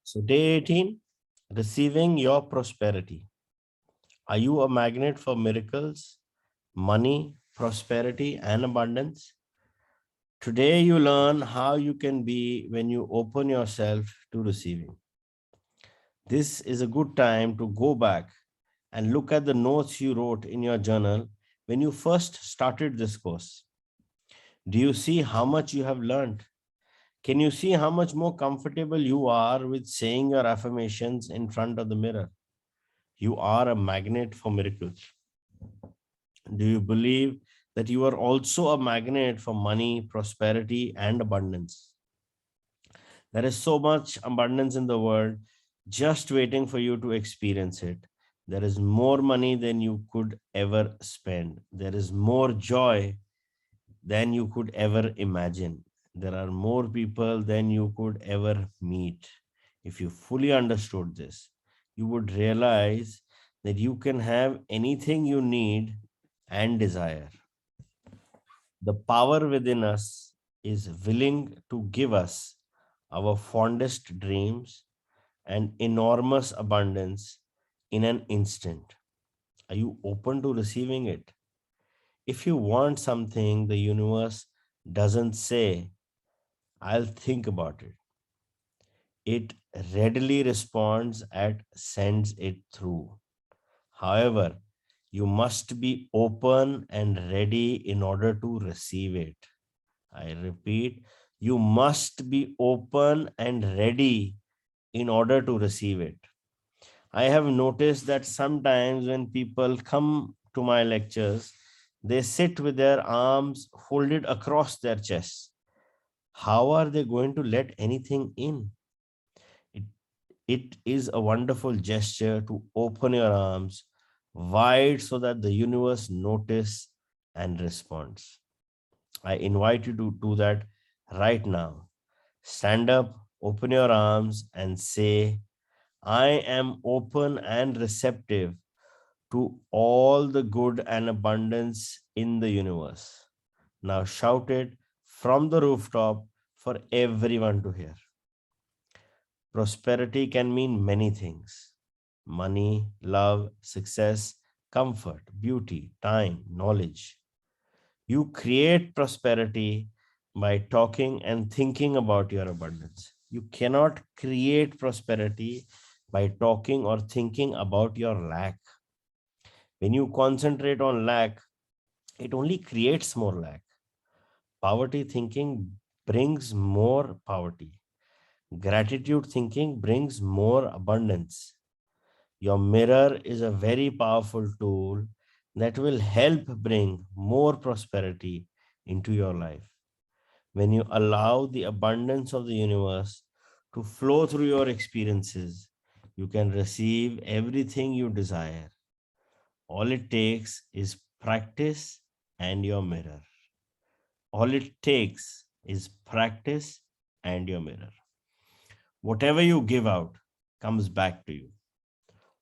So, day 18, receiving your prosperity. Are you a magnet for miracles, money, prosperity, and abundance? Today, you learn how you can be when you open yourself to receiving. This is a good time to go back and look at the notes you wrote in your journal when you first started this course. Do you see how much you have learned? Can you see how much more comfortable you are with saying your affirmations in front of the mirror? You are a magnet for miracles. Do you believe that you are also a magnet for money, prosperity, and abundance? There is so much abundance in the world just waiting for you to experience it. There is more money than you could ever spend. There is more joy than you could ever imagine. There are more people than you could ever meet. If you fully understood this, you would realize that you can have anything you need and desire. The power within us is willing to give us our fondest dreams and enormous abundance in an instant. Are you open to receiving it? If you want something, the universe doesn't say, I'll think about it. It readily responds and sends it through. However, you must be open and ready in order to receive it. I repeat, you must be open and ready in order to receive it. I have noticed that sometimes when people come to my lectures, they sit with their arms folded across their chests. How are they going to let anything in? It, it is a wonderful gesture to open your arms wide so that the universe notices and responds. I invite you to do that right now. Stand up, open your arms, and say, I am open and receptive to all the good and abundance in the universe. Now shout it from the rooftop for everyone to hear. Prosperity can mean many things: money, love, success, comfort, beauty, time, knowledge. You create prosperity by talking and thinking about your abundance. You cannot create prosperity by talking or thinking about your lack. When you concentrate on lack, it only creates more lack. Poverty thinking brings more poverty. Gratitude thinking brings more abundance. Your mirror is a very powerful tool that will help bring more prosperity into your life. When you allow the abundance of the universe to flow through your experiences, you can receive everything you desire. All it takes is practice and your mirror. All it takes is practice and your mirror. Whatever you give out comes back to you.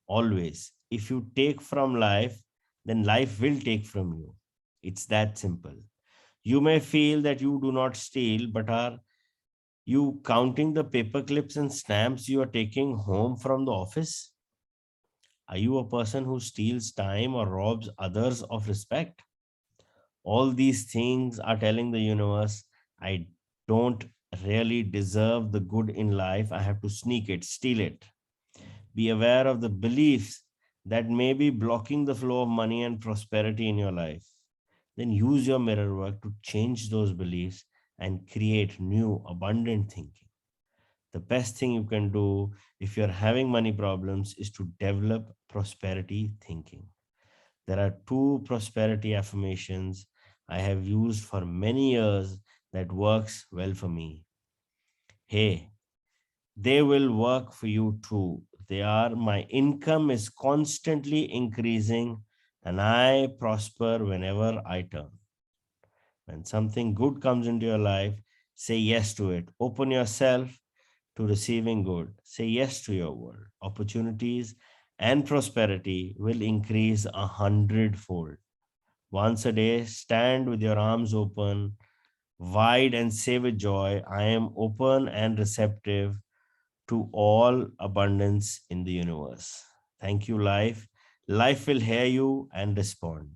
Always. If you take from life, then life will take from you. It's that simple. You may feel that you do not steal, but are you counting the paper clips and stamps you are taking home from the office? Are you a person who steals time or robs others of respect? All these things are telling the universe, I don't really deserve the good in life. I have to sneak it, steal it. Be aware of the beliefs that may be blocking the flow of money and prosperity in your life. Then use your mirror work to change those beliefs and create new, abundant thinking. The best thing you can do if you're having money problems is to develop prosperity thinking. There are two prosperity affirmations I have used for many years that works well for me. Hey, they will work for you too. They are: my income is constantly increasing and I prosper whenever I turn. When something good comes into your life, say yes to it. Open yourself to receiving good. Say yes to your world. Opportunities and prosperity will increase 100-fold. Once a day, stand with your arms open wide and say with joy, I am open and receptive to all abundance in the universe. Thank you, life. Life will hear you and respond.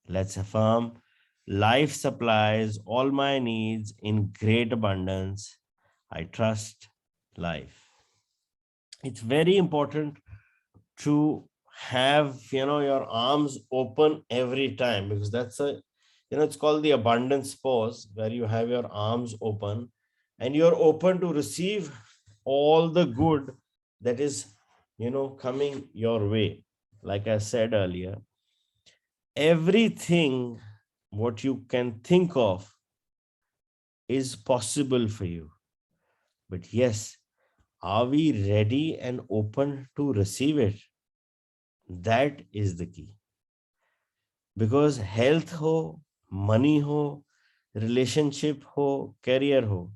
Let's affirm. Life supplies all my needs in great abundance. I trust life. It's very important to have your arms open every time, because that's a it's called the abundance pause, where you have your arms open and you're open to receive all the good that is coming your way. Like I said earlier, everything what you can think of is possible for you. But yes, are we ready and open to receive it? That is the key. Because health ho, money ho, relationship ho, career ho,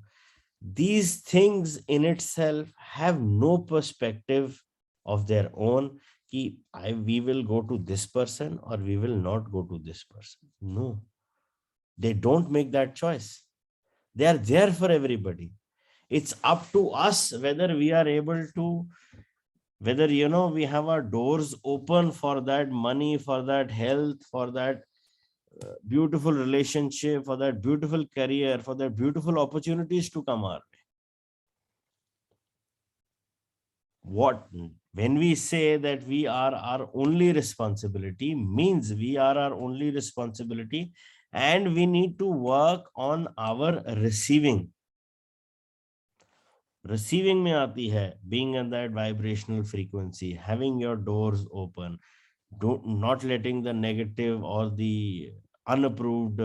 these things in itself have no perspective of their own. We will go to this person or we will not go to this person. No, they don't make that choice. They are there for everybody. It's up to us whether we are able to, whether we have our doors open for that money, for that health, for that beautiful relationship, for that beautiful career, for that beautiful opportunities to come our way. When we say that we are our only responsibility, means we are our only responsibility, and we need to work on our receiving. Receiving mein aati hai being in that vibrational frequency, having your doors open, not letting the negative or the unapproved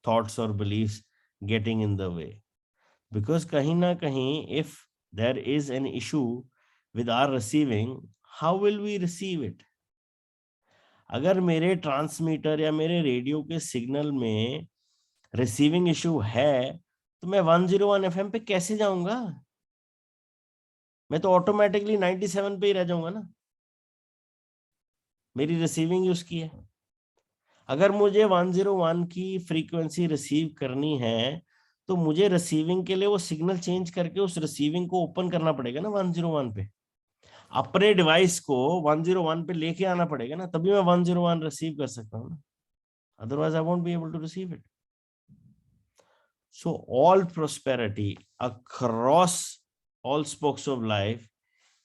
thoughts or beliefs getting in the way. Because kahin na kahin, if there is an issue with our receiving, how will we receive it? अगर मेरे transmitter या मेरे radio के signal में receiving issue है, तो मैं 101 FM पे कैसे जाऊंगा? मैं तो ऑटोमेटिकली 97 पे ही रह जाऊंगा ना. मेरी रिसीविंग उसकी है. अगर मुझे 101 की फ्रीक्वेंसी रिसीव करनी है, तो मुझे रिसीविंग के लिए वो सिग्नल चेंज करके उस रिसीविंग को ओपन करना पड़ेगा ना 101 पे. अपने डिवाइस को 101 पे लेके आना पड़ेगा ना, तभी मैं 101 रिसीव कर सकता हूँ ना. Otherwise I won't be able to receive it. So all prosperity across all spokes of life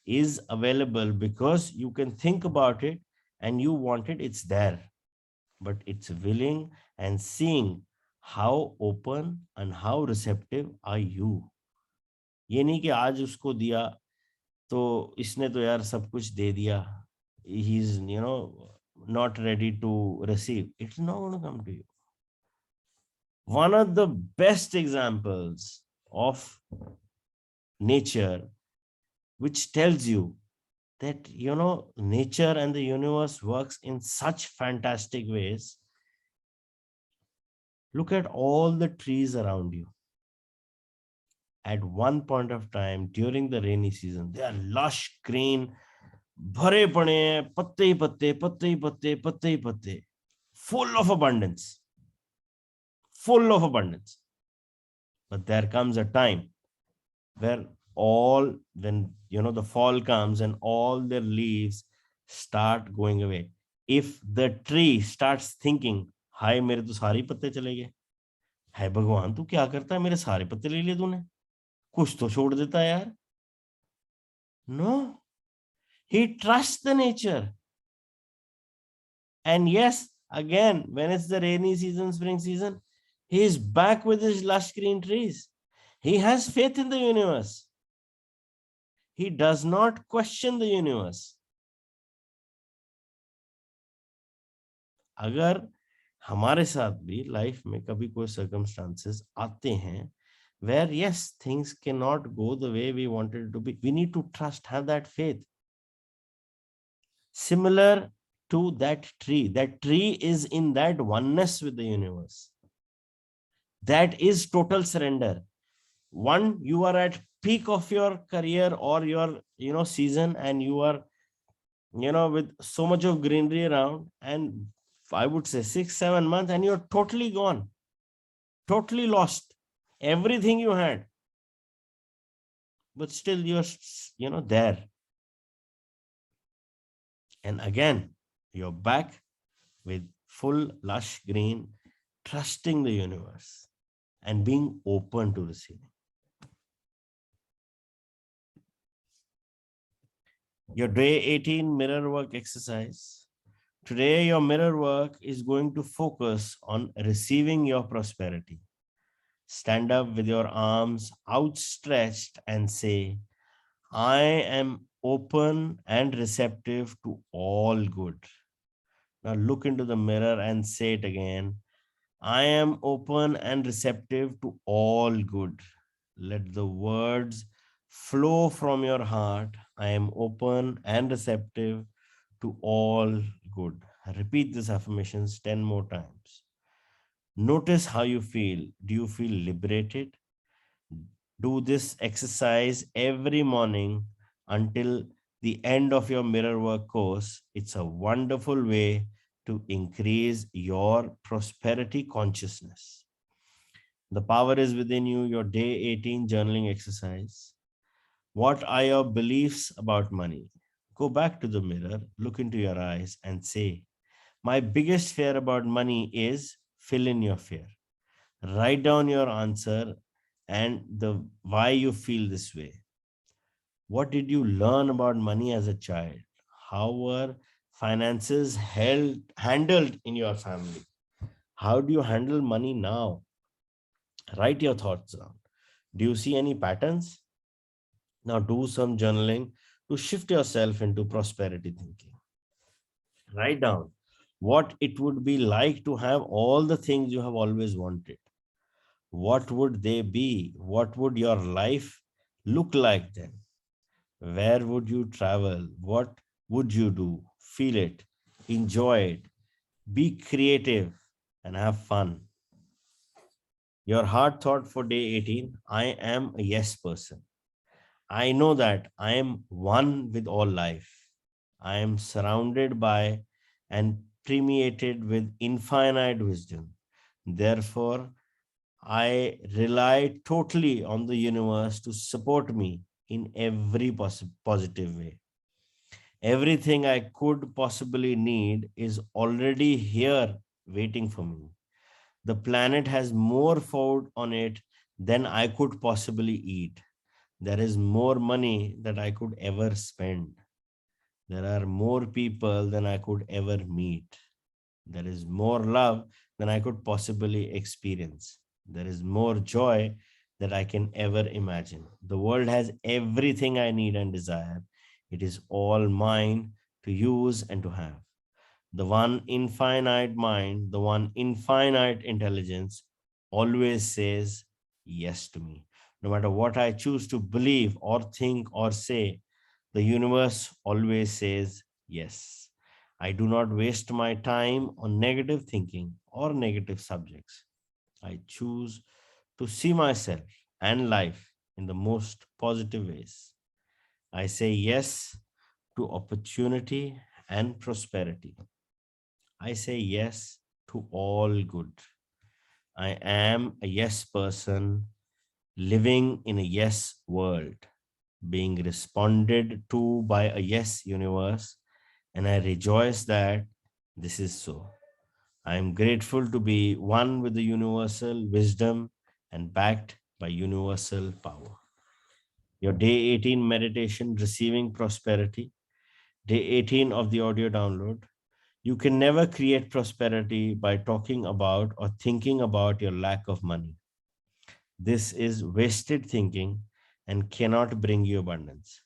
is available because you can think about it and you want it. It's there, but it's willing and seeing how open and how receptive are you. ये नहीं कि आज उसको दिया तो इसने तो यार सब कुछ दे दिया, he is not ready to receive. It's not going to come to you. One of the best examples of nature which tells you that nature and the universe works in such fantastic ways. Look at all the trees around you. At one point of time during the rainy season, they are lush green, भरे पड़े हैं, पत्ते ही पत्ते, पत्ते ही पत्ते, पत्ते ही पत्ते, full of abundance, full of abundance. But there comes a time where when the fall comes and all their leaves start going away. If the tree starts thinking, हाय मेरे तो सारे पत्ते चले गए, है भगवान तू क्या करता है, मेरे सारे पत्ते ले लिए तूने, कुछ तो छोड़ देता है यार. No, he trusts the nature. And yes, again, when it's the rainy season, spring season, he is back with his lush green trees. He has faith in the universe. He does not question the universe. अगर हमारे साथ भी life में कभी कोई circumstances आते हैं where yes, things cannot go the way we wanted it to be, we need to trust, have that faith. Similar to that tree is in that oneness with the universe. That is total surrender. One, you are at peak of your career or your season, and you are with so much of greenery around, and I would say 6-7 months and you're totally gone, totally lost everything you had. but still you're there. And again, you're back with full lush green, trusting the universe and being open to receiving. Your day 18 mirror work exercise. Today, your mirror work is going to focus on receiving your prosperity. Stand up with your arms outstretched and say, I am open and receptive to all good. Now look into the mirror and say it again. I am open and receptive to all good. Let the words flow from your heart. I am open and receptive to all good. Repeat these affirmations 10 more times. Notice how you feel. Do you feel liberated? Do this exercise every morning until the end of your mirror work course. It's a wonderful way to increase your prosperity consciousness. The power is within you, your day 18 journaling exercise. What are your beliefs about money? Go back to the mirror, look into your eyes, and say, my biggest fear about money is fill in your fear. Write down your answer and the why you feel this way. What did you learn about money as a child? How were finances handled in your family? How do you handle money now? Write your thoughts down. Do you see any patterns? Now do some journaling to shift yourself into prosperity thinking. Write down what it would be like to have all the things you have always wanted. What would they be? What would your life look like then? Where would you travel? What would you do? Feel it, enjoy it, be creative, and have fun. Your heart thought for day 18, I am a yes person. I know that I am one with all life. I am surrounded by and permeated with infinite wisdom. Therefore, I rely totally on the universe to support me in every positive way. Everything I could possibly need is already here waiting for me. The planet has more food on it than I could possibly eat. There is more money that I could ever spend. There are more people than I could ever meet. There is more love than I could possibly experience. There is more joy that I can ever imagine. The world has everything I need and desire. It is all mine to use and to have. The one infinite mind, the one infinite intelligence always says yes to me. No matter what I choose to believe or think or say, the universe always says yes. I do not waste my time on negative thinking or negative subjects. I choose to see myself and life in the most positive ways. I say yes to opportunity and prosperity. I say yes to all good. I am a yes person living in a yes world, being responded to by a yes universe, and I rejoice that this is so. I am grateful to be one with the universal wisdom and backed by universal power. Your day 18 meditation, receiving prosperity, day 18 of the audio download. You can never create prosperity by talking about or thinking about your lack of money. This is wasted thinking and cannot bring you abundance.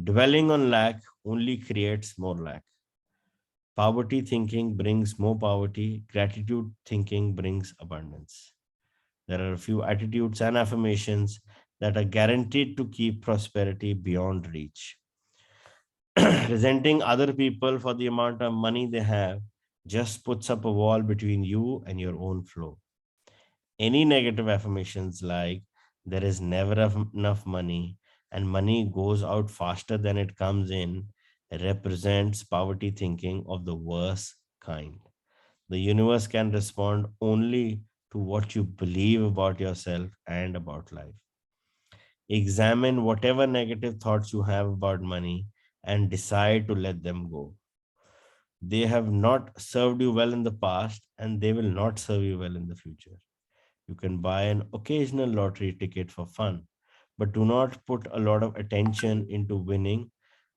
Dwelling on lack only creates more lack. Poverty thinking brings more poverty. Gratitude thinking brings abundance. There are a few attitudes and affirmations that are guaranteed to keep prosperity beyond reach. Resenting other people for the amount of money they have just puts up a wall between you and your own flow. Any negative affirmations like there is never enough money and money goes out faster than it comes in represents poverty thinking of the worst kind. The universe can respond only to what you believe about yourself and about life. Examine whatever negative thoughts you have about money and decide to let them go. They have not served you well in the past and they will not serve you well in the future. You can buy an occasional lottery ticket for fun, but do not put a lot of attention into winning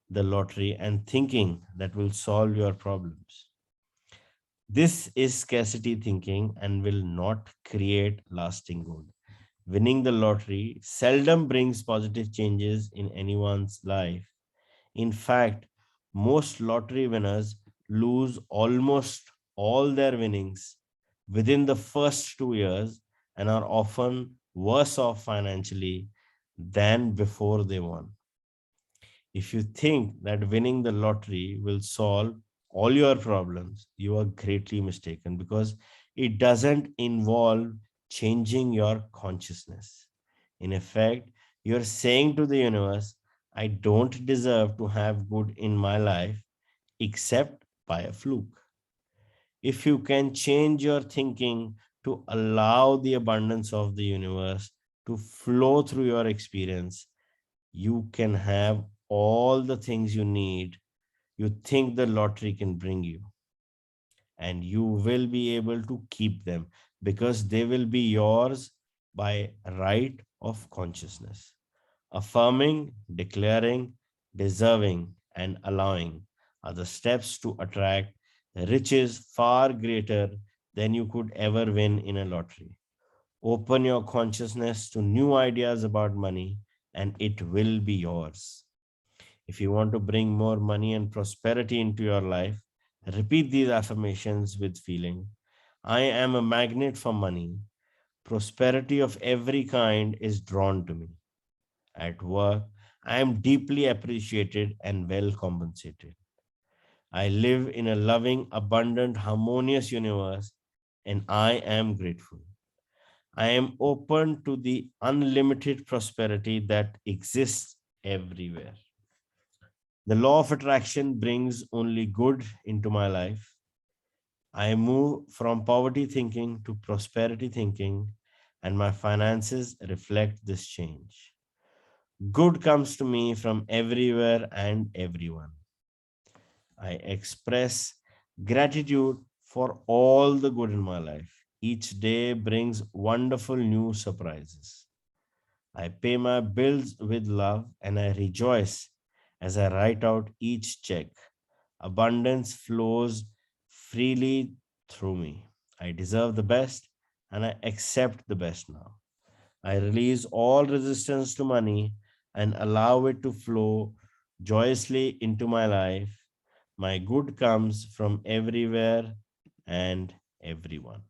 the lottery and thinking that will solve your problems. This is scarcity thinking and will not create lasting good. Winning the lottery seldom brings positive changes in anyone's life. In fact, most lottery winners lose almost all their winnings within the first 2 years and are often worse off financially than before they won. If you think that winning the lottery will solve all your problems, you are greatly mistaken because it doesn't involve changing your consciousness. In effect, you're saying to the universe, I don't deserve to have good in my life except by a fluke. If you can change your thinking to allow the abundance of the universe to flow through your experience, you can have all the things you need you think the lottery can bring you, and you will be able to keep them because they will be yours by right of consciousness. Affirming, declaring, deserving, and allowing are the steps to attract riches far greater than you could ever win in a lottery. Open your consciousness to new ideas about money, and it will be yours. If you want to bring more money and prosperity into your life, repeat these affirmations with feeling. I am a magnet for money. Prosperity of every kind is drawn to me. At work, I am deeply appreciated and well compensated. I live in a loving, abundant, harmonious universe, and I am grateful. I am open to the unlimited prosperity that exists everywhere. The law of attraction brings only good into my life. I move from poverty thinking to prosperity thinking, and my finances reflect this change. Good comes to me from everywhere and everyone. I express gratitude for all the good in my life. Each day brings wonderful new surprises. I pay my bills with love and I rejoice as I write out each check. Abundance flows freely through me. I deserve the best and I accept the best now. I release all resistance to money and allow it to flow joyously into my life. My good comes from everywhere and everyone.